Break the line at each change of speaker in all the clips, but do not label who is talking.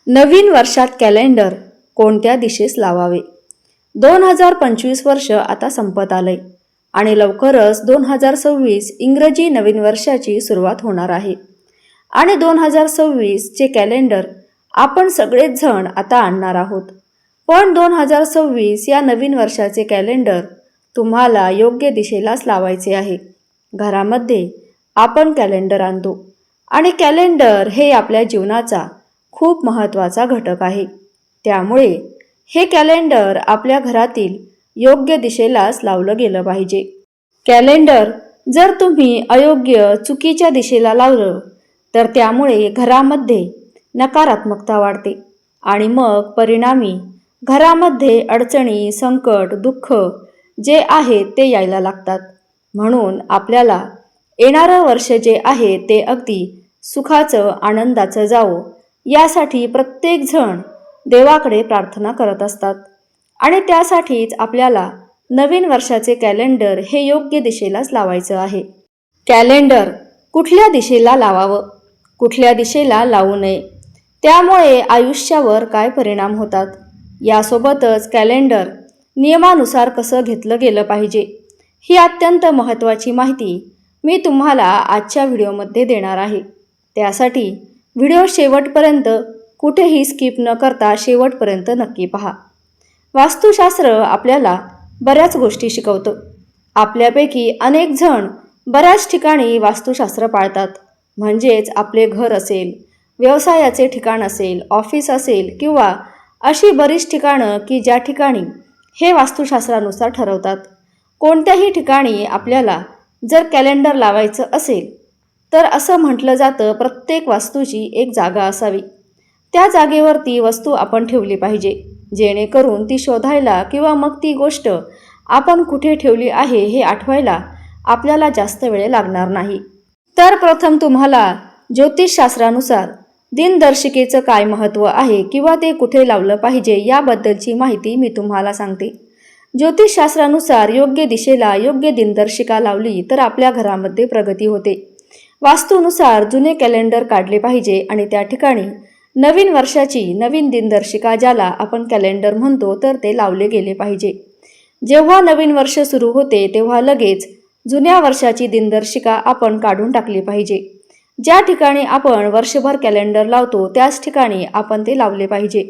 नवीन वर्षात कॅलेंडर कोणत्या दिशेस लावावे? 2025 वर्ष आता संपत आलंय आणि लवकरच 2026 इंग्रजी नवीन वर्षाची सुरुवात होणार आहे. आणि 2026 चे कॅलेंडर आपण सगळेच जण आता आणणार आहोत. पण 2026 या नवीन वर्षाचे कॅलेंडर तुम्हाला योग्य दिशेलाच लावायचे आहे. घरामध्ये आपण कॅलेंडर आणतो आणि कॅलेंडर हे आपल्या जीवनाचा खूप महत्त्वाचा घटक आहे. त्यामुळे हे कॅलेंडर आपल्या घरातील योग्य दिशेलाच लावलं गेलं पाहिजे. कॅलेंडर जर तुम्ही अयोग्य चुकीच्या दिशेला लावलं तर त्यामुळे घरामध्ये नकारात्मकता वाढते आणि मग परिणामी घरामध्ये अडचणी, संकट, दुःख जे आहे ते यायला लागतात. म्हणून आपल्याला येणारं वर्ष जे आहे ते अगदी सुखाचं, आनंदाचं जावो यासाठी प्रत्येकजण देवाकडे प्रार्थना करत असतात आणि त्यासाठीच आपल्याला नवीन वर्षाचे कॅलेंडर हे योग्य दिशेलाच लावायचं आहे. कॅलेंडर कुठल्या दिशेला लावावं, कुठल्या दिशेला लावू नये, त्यामुळे आयुष्यावर काय परिणाम होतात, यासोबतच कॅलेंडर नियमानुसार कसं घेतलं गेलं पाहिजे ही अत्यंत महत्त्वाची माहिती मी तुम्हाला आजच्या व्हिडिओमध्ये देणार आहे. त्यासाठी व्हिडिओ शेवटपर्यंत कुठेही स्किप न करता शेवटपर्यंत नक्की पहा. वास्तुशास्त्र आपल्याला बऱ्याच गोष्टी शिकवतं. आपल्यापैकी अनेक जण बऱ्याच ठिकाणी वास्तुशास्त्र पाळतात. म्हणजेच आपले घर असेल, व्यवसायाचे ठिकाण असेल, ऑफिस असेल किंवा अशी बरीच ठिकाणं की ज्या ठिकाणी हे वास्तुशास्त्रानुसार ठरवतात. कोणत्याही ठिकाणी आपल्याला जर कॅलेंडर लावायचं असेल तर असं म्हटलं जातं प्रत्येक वास्तूची एक जागा असावी. त्या जागेवरती वस्तू आपण ठेवली पाहिजे जेणेकरून ती शोधायला किंवा मग ती गोष्ट आपण कुठे ठेवली आहे हे आठवायला आपल्याला जास्त वेळ लागणार नाही. तर प्रथम तुम्हाला ज्योतिषशास्त्रानुसार दिनदर्शिकेचं काय महत्त्व आहे किंवा ते कुठे लावलं पाहिजे याबद्दलची माहिती मी तुम्हाला सांगते. ज्योतिषशास्त्रानुसार योग्य दिशेला योग्य दिनदर्शिका लावली तर आपल्या घरामध्ये प्रगती होते. वास्तूनुसार जुने कॅलेंडर काढले पाहिजे आणि त्या ठिकाणी नवीन वर्षाची नवीन दिनदर्शिका ज्याला आपण कॅलेंडर म्हणतो तर ते लावले गेले पाहिजे. जेव्हा नवीन वर्ष सुरू होते तेव्हा लगेच जुन्या वर्षाची दिनदर्शिका आपण काढून टाकली पाहिजे. ज्या ठिकाणी आपण वर्षभर कॅलेंडर लावतो त्याच ठिकाणी आपण ते लावले पाहिजे.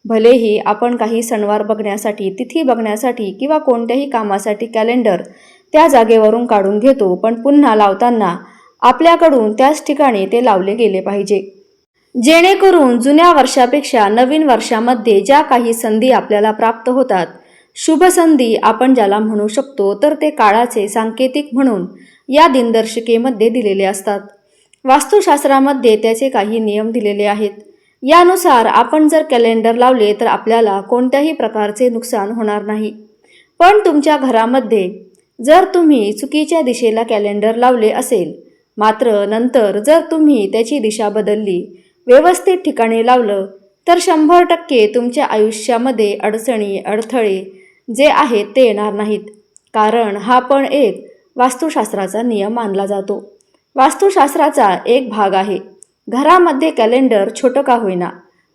भलेही आपण काही सणवार बघण्यासाठी, तिथी बघण्यासाठी किंवा कोणत्याही कामासाठी कॅलेंडर त्या जागेवरून काढून घेतो, पण पुन्हा लावताना आपल्याकडून त्याच ठिकाणी ते लावले गेले पाहिजे. जेणेकरून जुन्या वर्षापेक्षा नवीन वर्षामध्ये ज्या काही संधी आपल्याला प्राप्त होतात, शुभ संधी आपण ज्याला म्हणू शकतो, तर ते काळाचे सांकेतिक म्हणून या दिनदर्शिकेमध्ये दिलेले असतात. वास्तुशास्त्रामध्ये त्याचे काही नियम दिलेले आहेत. यानुसार आपण जर कॅलेंडर लावले तर आपल्याला कोणत्याही प्रकारचे नुकसान होणार नाही. पण तुमच्या घरामध्ये जर तुम्ही चुकीच्या दिशेला कॅलेंडर लावले असेल, मात्र नंतर जर तुम्ही त्याची दिशा बदलली, व्यवस्थित ठिकाणी लावलं तर 100% तुमच्या आयुष्यामध्ये अडचणी, अडथळे जे आहेत ते येणार नाहीत. कारण हा पण एक वास्तुशास्त्राचा नियम मानला जातो. वास्तुशास्त्राचा एक भाग आहे. घरामध्ये कॅलेंडर छोटं का होईना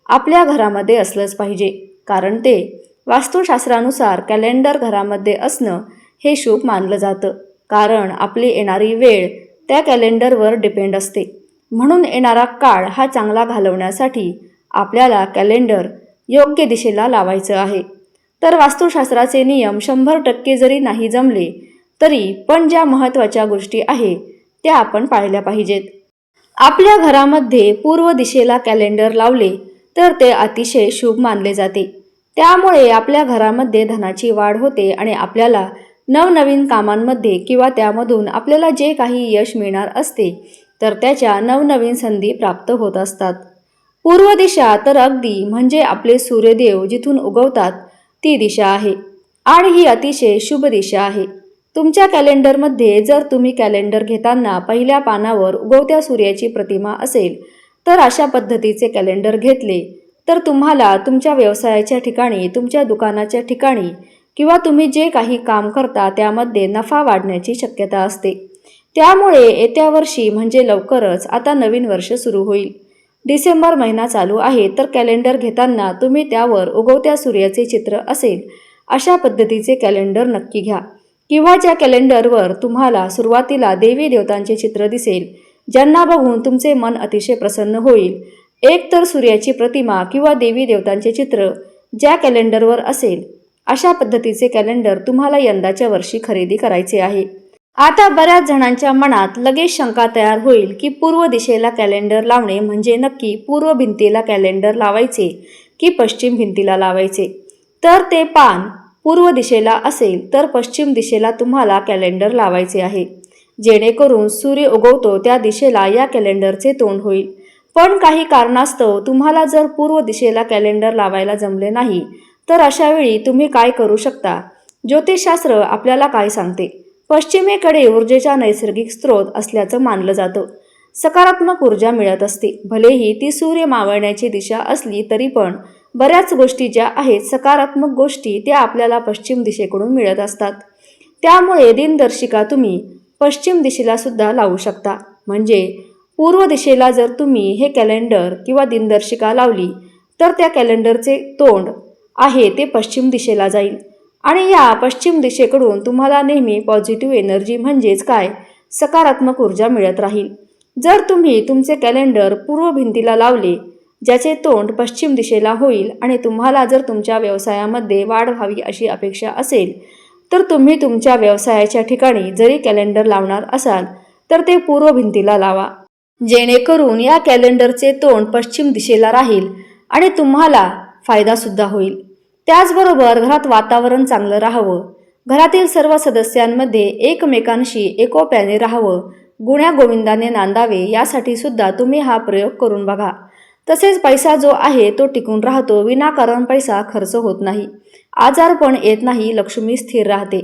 आपल्या घरामध्ये असलंच पाहिजे. कारण ते वास्तुशास्त्रानुसार कॅलेंडर घरामध्ये असणं हे शुभ मानलं जातं. कारण आपली येणारी वेळ त्या कॅलेंडरवर डिपेंड असते. म्हणून येणारा काळ हा चांगला घालवण्यासाठी आपल्याला कॅलेंडर योग्य दिशेला लावायचं आहे. तर वास्तुशास्त्राचे नियम 100% जरी नाही जमले तरी पण ज्या महत्त्वाच्या गोष्टी आहेत त्या आपण पाळल्या पाहिजेत. आपल्या घरामध्ये पूर्व दिशेला कॅलेंडर लावले तर ते अतिशय शुभ मानले जाते. त्यामुळे आपल्या घरामध्ये धनाची वाढ होते आणि आपल्याला नवनवीन कामांमध्ये किंवा त्यामधून आपल्याला जे काही यश मिळणार असते तर त्याच्या नवनवीन संधी प्राप्त होत असतात. पूर्व दिशा तर अगदी म्हणजे आपले सूर्यदेव जिथून उगवतात ती दिशा आहे आणि ही अतिशय शुभ दिशा आहे. तुमच्या कॅलेंडरमध्ये जर तुम्ही कॅलेंडर घेताना पहिल्या पानावर उगवत्या सूर्याची प्रतिमा असेल तर अशा पद्धतीचे कॅलेंडर घेतले तर तुम्हाला तुमच्या व्यवसायाच्या ठिकाणी, तुमच्या दुकानाच्या ठिकाणी किंवा तुम्ही जे काही काम करता त्यामध्ये नफा वाढण्याची शक्यता असते. त्यामुळे येत्या वर्षी म्हणजे लवकरच आता नवीन वर्ष सुरू होईल. डिसेंबर महिना चालू आहे तर कॅलेंडर घेताना तुम्ही त्यावर उगवत्या सूर्याचे चित्र असेल अशा पद्धतीचे कॅलेंडर नक्की घ्या. किंवा ज्या कॅलेंडरवर तुम्हाला सुरुवातीला देवी देवतांचे चित्र दिसेल, ज्यांना बघून तुमचे मन अतिशय प्रसन्न होईल, एक तर सूर्याची प्रतिमा किंवा देवी देवतांचे चित्र ज्या कॅलेंडरवर असेल अशा पद्धतीचे कॅलेंडर तुम्हाला यंदाच्या वर्षी खरेदी करायचे आहे. आता बऱ्याच जणांच्या मनात लगेच शंका तयार होईल की पूर्व दिशेला कॅलेंडर लावणे म्हणजे नक्की पूर्व भिंतीला कॅलेंडर लावायचे की पश्चिम भिंतीला लावायचे. तर ते पान पूर्व दिशेला असेल तर पश्चिम दिशेला तुम्हाला कॅलेंडर लावायचे आहे, जेणेकरून सूर्य उगवतो त्या दिशेला या कॅलेंडरचे तोंड होईल. पण काही कारणास्तव तुम्हाला जर पूर्व दिशेला कॅलेंडर लावायला जमले नाही तर अशा वेळी तुम्ही काय करू शकता? ज्योतिषशास्त्र आपल्याला काय सांगते? पश्चिमेकडे ऊर्जेचा नैसर्गिक स्रोत असल्याचं मानलं जातं. सकारात्मक ऊर्जा मिळत असते. भलेही ती सूर्य मावळण्याची दिशा असली तरी पण बऱ्याच गोष्टी ज्या आहेत सकारात्मक गोष्टी त्या आपल्याला पश्चिम दिशेकडून मिळत असतात. त्यामुळे दिनदर्शिका तुम्ही पश्चिम दिशेला सुद्धा लावू शकता. म्हणजे पूर्व दिशेला जर तुम्ही हे कॅलेंडर किंवा दिनदर्शिका लावली तर त्या कॅलेंडरचे तोंड आहे ते पश्चिम दिशेला जाईल आणि या पश्चिम दिशेकडून तुम्हाला नेहमी पॉझिटिव्ह एनर्जी म्हणजेच काय सकारात्मक ऊर्जा मिळत राहील. जर तुम्ही तुमचे कॅलेंडर पूर्व भिंतीला लावले ज्याचे तोंड पश्चिम दिशेला होईल आणि तुम्हाला जर तुमच्या व्यवसायामध्ये वाढ व्हावी अशी अपेक्षा असेल तर तुम्ही तुमच्या व्यवसायाच्या ठिकाणी जरी कॅलेंडर लावणार असाल तर ते पूर्व भिंतीला लावा, जेणेकरून या कॅलेंडरचे तोंड पश्चिम दिशेला राहील आणि तुम्हाला फायदासुद्धा होईल. त्याचबरोबर घरात वातावरण चांगलं राहावं, घरातील सर्व सदस्यांमध्ये एकमेकांशी एकोप्याने राहावं, गुण्यागोविंदाने नांदावे यासाठी सुद्धा तुम्ही हा प्रयोग करून बघा. तसेच पैसा जो आहे तो टिकून राहतो, विनाकारण पैसा खर्च होत नाही, आजारपण येत नाही, लक्ष्मी स्थिर राहते.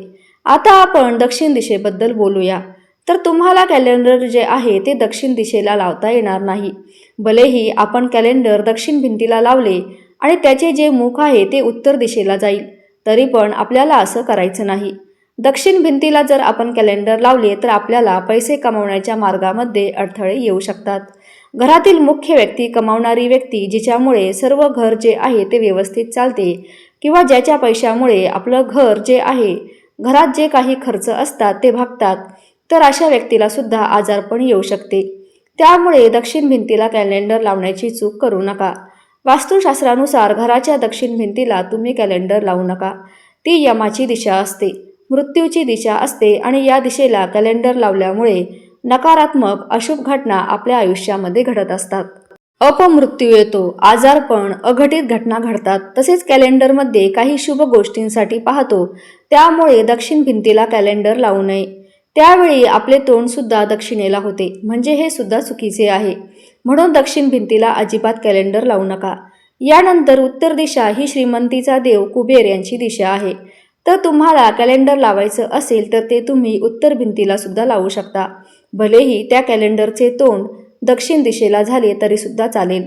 आता आपण दक्षिण दिशेबद्दल बोलूया. तर तुम्हाला कॅलेंडर जे आहे ते दक्षिण दिशेला लावता येणार नाही. भलेही आपण कॅलेंडर दक्षिण भिंतीला लावले आणि त्याचे जे मुख आहे ते उत्तर दिशेला जाईल तरी पण आपल्याला असं करायचं नाही. दक्षिण भिंतीला जर आपण कॅलेंडर लावले तर आपल्याला पैसे कमावण्याच्या मार्गामध्ये अडथळे येऊ शकतात. घरातील मुख्य व्यक्ती, कमावणारी व्यक्ती, जिच्यामुळे सर्व घर जे आहे ते व्यवस्थित चालते किंवा ज्याच्या पैशामुळे आपलं घर जे आहे, घरात जे काही खर्च असतात ते भागतात, तर अशा व्यक्तीला सुद्धा आजारपण येऊ शकते. त्यामुळे दक्षिण भिंतीला कॅलेंडर लावण्याची चूक करू नका. वास्तुशास्त्रानुसार घराच्या दक्षिण भिंतीला तुम्ही कॅलेंडर लावू नका. ती यमाची दिशा असते, मृत्यूची दिशा असते आणि या दिशेला कॅलेंडर लावल्यामुळे नकारात्मक अशुभ घटना आपल्या आयुष्यामध्ये घडत असतात. अपमृत्यू येतो, आजारपण, अघटित घटना घडतात. तसेच कॅलेंडरमध्ये काही शुभ गोष्टींसाठी पाहतो, त्यामुळे दक्षिण भिंतीला कॅलेंडर लावू नये. त्यावेळी आपले तोंडसुद्धा दक्षिणेला होते, म्हणजे हे सुद्धा चुकीचे आहे. म्हणून दक्षिण भिंतीला अजिबात कॅलेंडर लावू नका. यानंतर उत्तर दिशा ही श्रीमंतीचा देव कुबेर यांची दिशा आहे. तर तुम्हाला कॅलेंडर लावायचं असेल तर ते तुम्ही उत्तर भिंतीला सुद्धा लावू शकता. भलेही त्या कॅलेंडरचे तोंड दक्षिण दिशेला झाले तरी सुद्धा चालेल.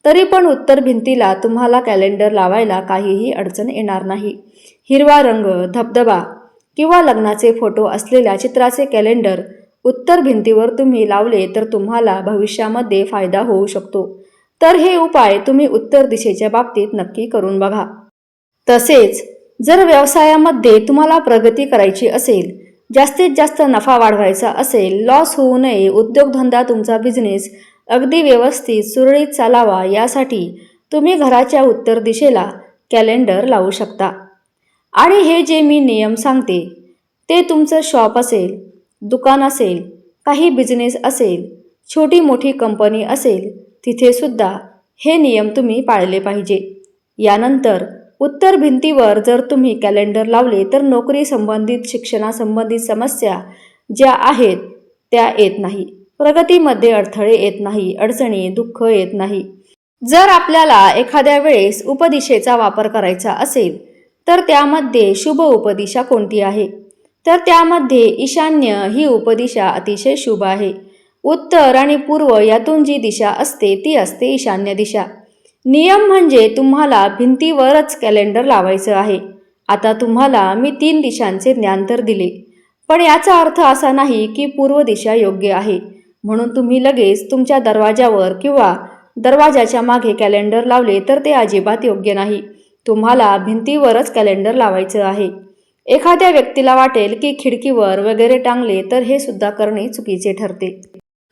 तरी पण उत्तर भिंतीला तुम्हाला कॅलेंडर लावायला काहीही अडचण येणार नाही. हिरवा रंग, धबधबा किंवा लग्नाचे फोटो असलेल्या चित्राचे कॅलेंडर उत्तर भिंतीवर तुम्ही लावले तर तुम्हाला भविष्यामध्ये फायदा होऊ शकतो. तर हे उपाय तुम्ही उत्तर दिशेच्या बाबतीत नक्की करून बघा. तसेच जर व्यवसायामध्ये तुम्हाला प्रगती करायची असेल, जास्तीत जास्त नफा वाढवायचा असेल, लॉस होऊ नये, उद्योगधंदा तुमचा बिझनेस अगदी व्यवस्थित सुरळीत चालावा, यासाठी तुम्ही घराच्या उत्तर दिशेला कॅलेंडर लावू शकता. आणि हे जे मी नियम सांगते ते तुमचं शॉप असेल, दुकान असेल, काही बिझनेस असेल, छोटी मोठी कंपनी असेल, तिथे सुद्धा हे नियम तुम्ही पाळले पाहिजे. यानंतर उत्तर भिंतीवर जर तुम्ही कॅलेंडर लावले तर नोकरी संबंधित, शिक्षणासंबंधित समस्या ज्या आहेत त्या येत नाही, प्रगतीमध्ये अडथळे येत नाही, अडचणी, दुःख येत नाही. जर आपल्याला एखाद्या वेळेस उपदिशेचा वापर करायचा असेल तर त्यामध्ये शुभ उपदिशा कोणती आहे? तर त्यामध्ये ईशान्य ही उपदिशा अतिशय शुभ आहे. उत्तर आणि पूर्व यातून जी दिशा असते ती असते ईशान्य दिशा. नियम म्हणजे तुम्हाला भिंतीवरच कॅलेंडर लावायचं आहे. आता तुम्हाला मी 3 दिशांचे ज्ञान तर दिले, पण याचा अर्थ असा नाही की पूर्व दिशा योग्य आहे म्हणून तुम्ही लगेच तुमच्या दरवाजावर किंवा दरवाजाच्या मागे कॅलेंडर लावले तर ते अजिबात योग्य नाही. तुम्हाला भिंतीवरच कॅलेंडर लावायचं आहे. एखाद्या व्यक्तीला वाटेल की खिडकीवर वगैरे टांगले तर हे सुद्धा करणे चुकीचे ठरते.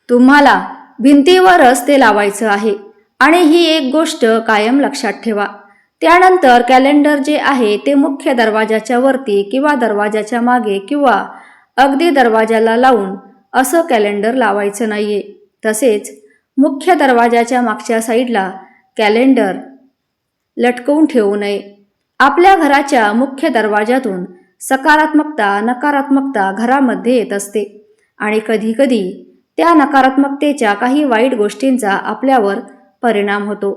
तुम्हाला भिंतीवरच ते लावायचं आहे आणि ही एक गोष्ट कायम लक्षात ठेवा. त्यानंतर कॅलेंडर जे आहे ते मुख्य दरवाजाच्या वरती किंवा दरवाजाच्या मागे किंवा अगदी दरवाजाला लावून असं कॅलेंडर लावायचं नाहीये. तसेच मुख्य दरवाजाच्या मागच्या साईडला कॅलेंडर लटकवून ठेवू नये. आपल्या घराच्या मुख्य दरवाजातून सकारात्मकता नकारात्मकता घरामध्ये येत असते आणि कधीकधी त्या नकारात्मकतेच्या काही वाईट गोष्टींचा आपल्यावर परिणाम होतो.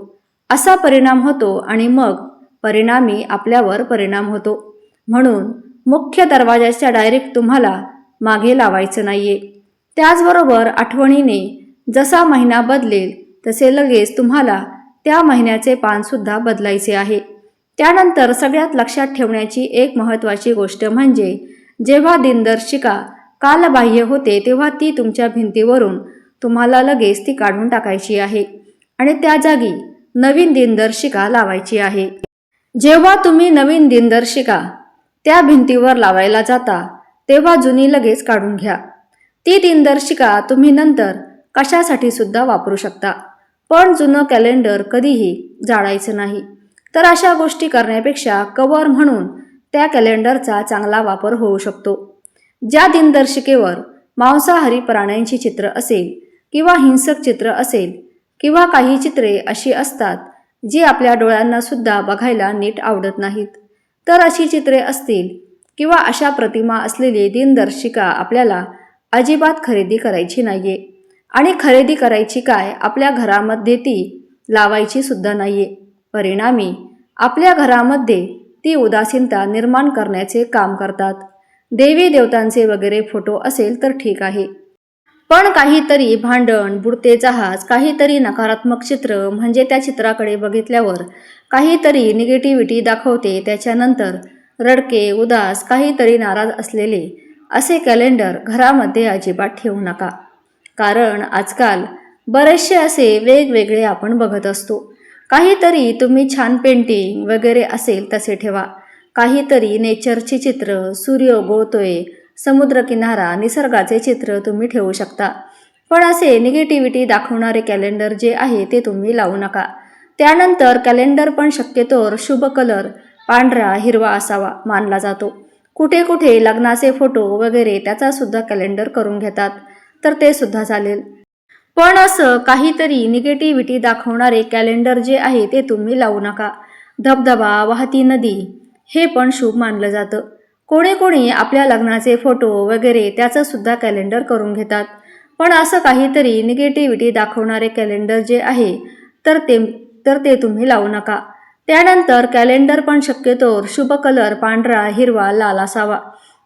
असा परिणाम होतो आणि मग परिणामी आपल्यावर परिणाम होतो. म्हणून मुख्य दरवाजाच्या डायरेक्ट तुम्हाला मागे लावायचं नाहीये. त्याचबरोबर आठवणीने जसा महिना बदलेल तसे लगेच तुम्हाला त्या महिन्याचे पानसुद्धा बदलायचे आहे. त्यानंतर सगळ्यात लक्षात ठेवण्याची एक महत्त्वाची गोष्ट म्हणजे जेव्हा दिनदर्शिका कालबाह्य होते तेव्हा ती तुमच्या भिंतीवरून तुम्हाला लगेच ती काढून टाकायची आहे आणि त्या जागी नवीन दिनदर्शिका लावायची आहे. जेव्हा तुम्ही नवीन दिनदर्शिका त्या भिंतीवर लावायला जाता तेव्हा जुनी लगेच काढून घ्या. ती दिनदर्शिका तुम्ही नंतर कशासाठी सुद्धा वापरू शकता, पण जुनं कॅलेंडर कधीही जाळायचं नाही. तर अशा गोष्टी करण्यापेक्षा कव्हर म्हणून त्या कॅलेंडरचा चांगला वापर होऊ शकतो. ज्या दिनदर्शिकेवर मांसाहारी प्राण्यांची चित्र असेल किंवा हिंसक चित्र असेल किंवा काही चित्रे अशी असतात जी आपल्या डोळ्यांना सुद्धा बघायला नीट आवडत नाहीत, तर अशी चित्रे असतील किंवा अशा प्रतिमा असलेली दिनदर्शिका आपल्याला अजिबात खरेदी करायची नाहीये. आणि खरेदी करायची काय, आपल्या घरामध्ये ती लावायची सुद्धा नाहीये. परिणामी आपल्या घरामध्ये ती उदासीनता निर्माण करण्याचे काम करतात. देवी देवतांचे वगैरे फोटो असेल तर ठीक आहे, पण काहीतरी भांडण, बुडते जहाज, काहीतरी नकारात्मक चित्र म्हणजे त्या चित्राकडे बघितल्यावर काहीतरी निगेटिव्हिटी दाखवते, त्याच्यानंतर रडके, उदास, काहीतरी नाराज असलेले असे कॅलेंडर घरामध्ये अजिबात ठेवू नका. कारण आजकाल बरेचसे असे वेगवेगळे आपण बघत असतो. काहीतरी तुम्ही छान पेंटिंग वगैरे असेल तसे ठेवा. काहीतरी नेचरची चित्र, सूर्य उगवतोय, समुद्रकिनारा, निसर्गाचे चित्र तुम्ही ठेवू शकता. पण असे निगेटिव्हिटी दाखवणारे कॅलेंडर जे आहे ते तुम्ही लावू नका. त्यानंतर कॅलेंडर पण शक्यतोवर शुभ कलर पांढरा हिरवा असावा मानला जातो. कुठे कुठे लग्नाचे फोटो वगैरे त्याचा सुद्धा कॅलेंडर करून घेतात, तर ते सुद्धा चालेल. पण असं काहीतरी निगेटिव्हिटी दाखवणारे कॅलेंडर जे आहे ते तुम्ही लावू नका. धबधबा, वाहती नदी हे पण शुभ मानलं जातं. कोणी कोणी आपल्या लग्नाचे फोटो वगैरे त्याचं सुद्धा कॅलेंडर करून घेतात. पण असं काहीतरी निगेटिव्हिटी दाखवणारे कॅलेंडर जे आहे तर ते तुम्ही लावू नका. त्यानंतर कॅलेंडर पण शक्यतोवर शुभ कलर पांढरा हिरवा लाल असावा.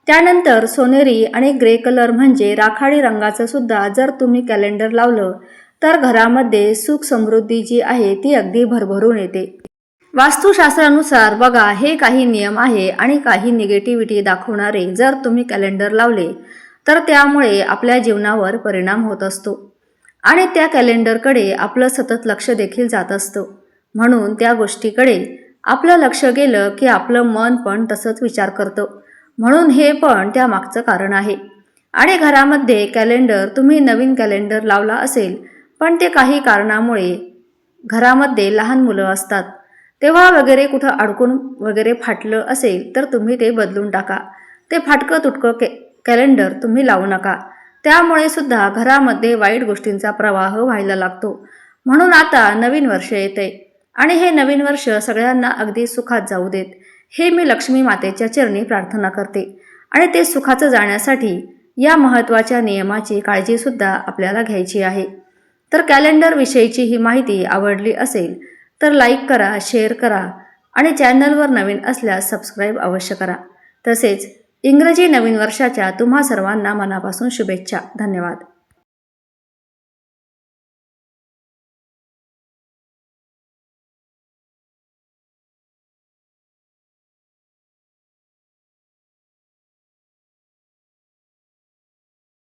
त्यानंतर सोनेरी आणि ग्रे कलर म्हणजे राखाडी रंगाचं सुद्धा जर तुम्ही कॅलेंडर लावलं तर घरामध्ये सुख समृद्धी जी आहे ती अगदी भरभरून येते. वास्तुशास्त्रानुसार बघा, हे काही नियम आहे आणि काही निगेटिव्हिटी दाखवणारे जर तुम्ही कॅलेंडर लावले तर त्यामुळे आपल्या जीवनावर परिणाम होत असतो आणि त्या कॅलेंडरकडे आपलं सतत लक्ष देखील जात असतं. म्हणून त्या गोष्टीकडे आपलं लक्ष गेलं की आपलं मन पण तसंच विचार करतं. म्हणून हे पण त्या मागचं कारण आहे. आणि घरामध्ये कॅलेंडर तुम्ही नवीन कॅलेंडर लावला असेल पण ते काही कारणामुळे घरामध्ये लहान मुलं असतात तेव्हा वगैरे कुठं अडकून वगैरे फाटलं असेल तर तुम्ही ते बदलून टाका. ते फाटकं तुटकं कॅलेंडर तुम्ही लावू नका. त्यामुळे सुद्धा घरामध्ये वाईट गोष्टींचा प्रवाह व्हायला लागतो. म्हणून आता नवीन वर्ष येते आणि हे नवीन वर्ष सगळ्यांना अगदी सुखात जाऊ देत, हे मी लक्ष्मी मातेच्या चरणी प्रार्थना करते. आणि ते सुखाचं जाण्यासाठी या महत्त्वाच्या नियमाची काळजीसुद्धा आपल्याला घ्यायची आहे. तर कॅलेंडर विषयीची ही माहिती आवडली असेल तर लाईक करा, शेअर करा आणि चॅनलवर नवीन असल्यास सबस्क्राईब अवश्य करा. तसेच इंग्रजी नवीन वर्षाच्या तुम्हा सर्वांना मनापासून शुभेच्छा. धन्यवाद.